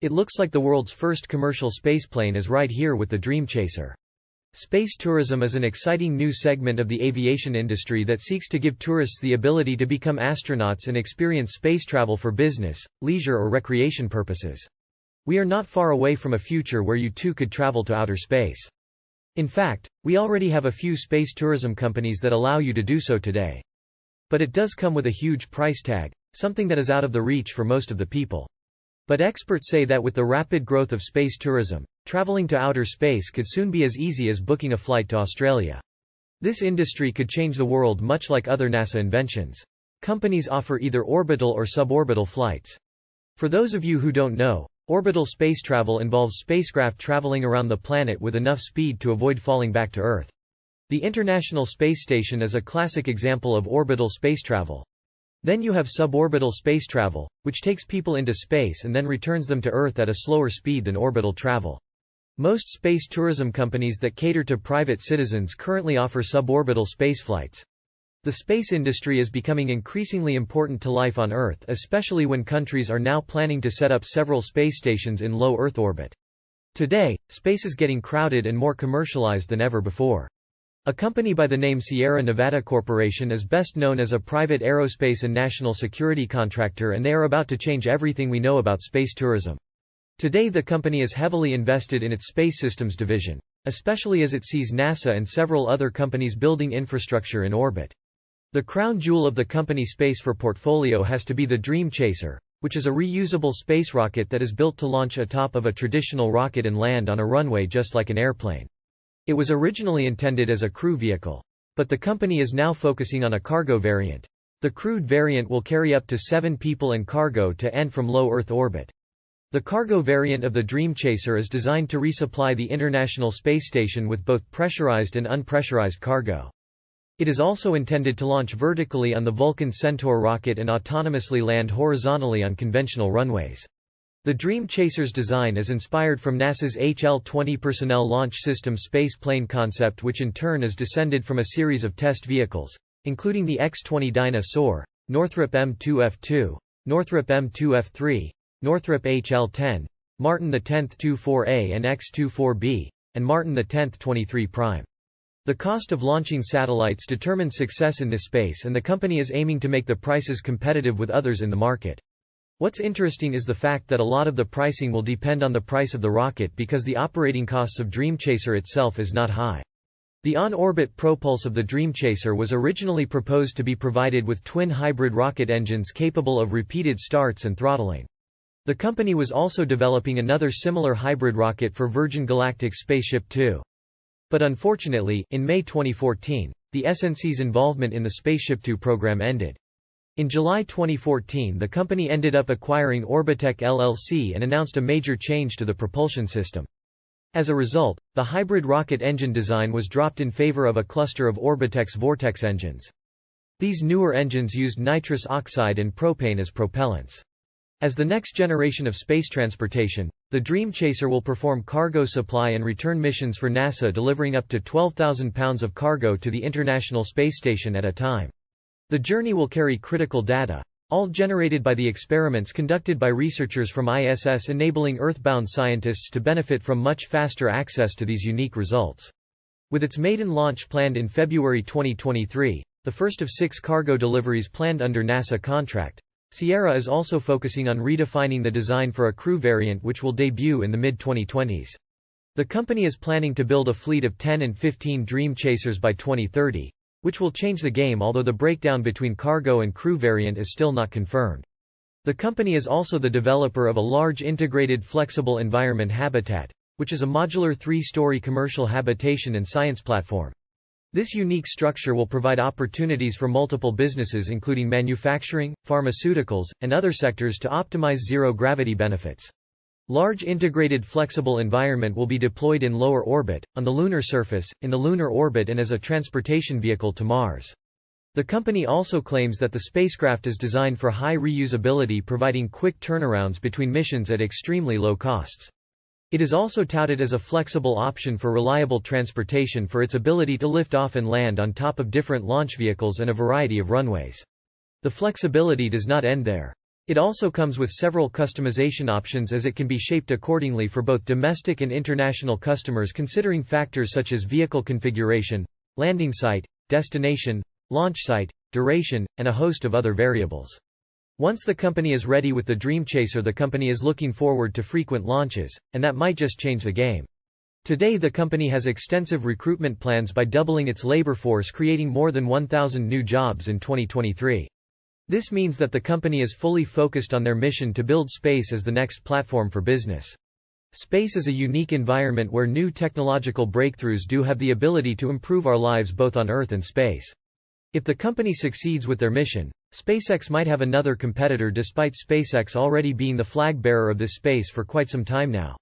It looks like the world's first commercial spaceplane is right here with the Dream Chaser. Space tourism is an exciting new segment of the aviation industry that seeks to give tourists the ability to become astronauts and experience space travel for business, leisure or recreation purposes. We are not far away from a future where you too could travel to outer space. In fact, we already have a few space tourism companies that allow you to do so today. But it does come with a huge price tag, something that is out of the reach for most of the people. But experts say that with the rapid growth of space tourism, traveling to outer space could soon be as easy as booking a flight to Australia. This industry could change the world much like other NASA inventions. Companies offer either orbital or suborbital flights. For those of you who don't know, orbital space travel involves spacecraft traveling around the planet with enough speed to avoid falling back to Earth. The International Space Station is a classic example of orbital space travel. Then you have suborbital space travel, which takes people into space and then returns them to Earth at a slower speed than orbital travel. Most space tourism companies that cater to private citizens currently offer suborbital spaceflights. The space industry is becoming increasingly important to life on Earth, especially when countries are now planning to set up several space stations in low Earth orbit. Today, space is getting crowded and more commercialized than ever before. A company by the name Sierra Nevada Corporation is best known as a private aerospace and national security contractor, and they are about to change everything we know about space tourism. Today the company is heavily invested in its space systems division, especially as it sees NASA and several other companies building infrastructure in orbit. The crown jewel of the company Space4 portfolio has to be the Dream Chaser, which is a reusable space rocket that is built to launch atop of a traditional rocket and land on a runway just like an airplane. It was originally intended as a crew vehicle. But the company is now focusing on a cargo variant. The crewed variant will carry up to 7 people and cargo to and from low Earth orbit. The cargo variant of the Dream Chaser is designed to resupply the International Space Station with both pressurized and unpressurized cargo. It is also intended to launch vertically on the Vulcan Centaur rocket and autonomously land horizontally on conventional runways. The Dream Chaser's design is inspired from NASA's HL-20 Personnel Launch System space plane concept, which in turn is descended from a series of test vehicles, including the X-20 Dyna-Soar, Northrop M2F2, Northrop M2F3, Northrop HL-10, Martin X 24A and X-24B, and Martin X 23 The cost of launching satellites determines success in this space, and the company is aiming to make the prices competitive with others in the market. What's interesting is the fact that a lot of the pricing will depend on the price of the rocket, because the operating costs of Dream Chaser itself is not high. The on-orbit propulse of the Dream Chaser was originally proposed to be provided with twin hybrid rocket engines capable of repeated starts and throttling. The company was also developing another similar hybrid rocket for Virgin Galactic's Spaceship Two. But unfortunately, in May 2014, the SNC's involvement in the Spaceship Two program ended. In July 2014, the company ended up acquiring Orbitech LLC and announced a major change to the propulsion system. As a result, the hybrid rocket engine design was dropped in favor of a cluster of Orbitech's Vortex engines. These newer engines used nitrous oxide and propane as propellants. As the next generation of space transportation, the Dream Chaser will perform cargo supply and return missions for NASA, delivering up to 12,000 pounds of cargo to the International Space Station at a time. The journey will carry critical data, all generated by the experiments conducted by researchers from ISS, enabling Earthbound scientists to benefit from much faster access to these unique results. With its maiden launch planned in February 2023, the first of 6 cargo deliveries planned under NASA contract, Sierra is also focusing on redefining the design for a crew variant which will debut in the mid-2020s. The company is planning to build a fleet of 10 and 15 Dream Chasers by 2030. Which will change the game, although the breakdown between cargo and crew variant is still not confirmed. The company is also the developer of a large integrated flexible environment habitat, which is a modular 3-story commercial habitation and science platform. This unique structure will provide opportunities for multiple businesses including manufacturing, pharmaceuticals, and other sectors to optimize zero-gravity benefits. Large integrated flexible environment will be deployed in lower orbit, on the lunar surface, in the lunar orbit, and as a transportation vehicle to Mars. The company also claims that the spacecraft is designed for high reusability, providing quick turnarounds between missions at extremely low costs. It is also touted as a flexible option for reliable transportation for its ability to lift off and land on top of different launch vehicles and a variety of runways. The flexibility does not end there. It also comes with several customization options as it can be shaped accordingly for both domestic and international customers considering factors such as vehicle configuration, landing site, destination, launch site, duration, and a host of other variables. Once the company is ready with the Dreamchaser, the company is looking forward to frequent launches, and that might just change the game. Today the company has extensive recruitment plans by doubling its labor force, creating more than 1,000 new jobs in 2023. This means that the company is fully focused on their mission to build space as the next platform for business. Space is a unique environment where new technological breakthroughs do have the ability to improve our lives both on Earth and space. If the company succeeds with their mission, SpaceX might have another competitor despite SpaceX already being the flag bearer of this space for quite some time now.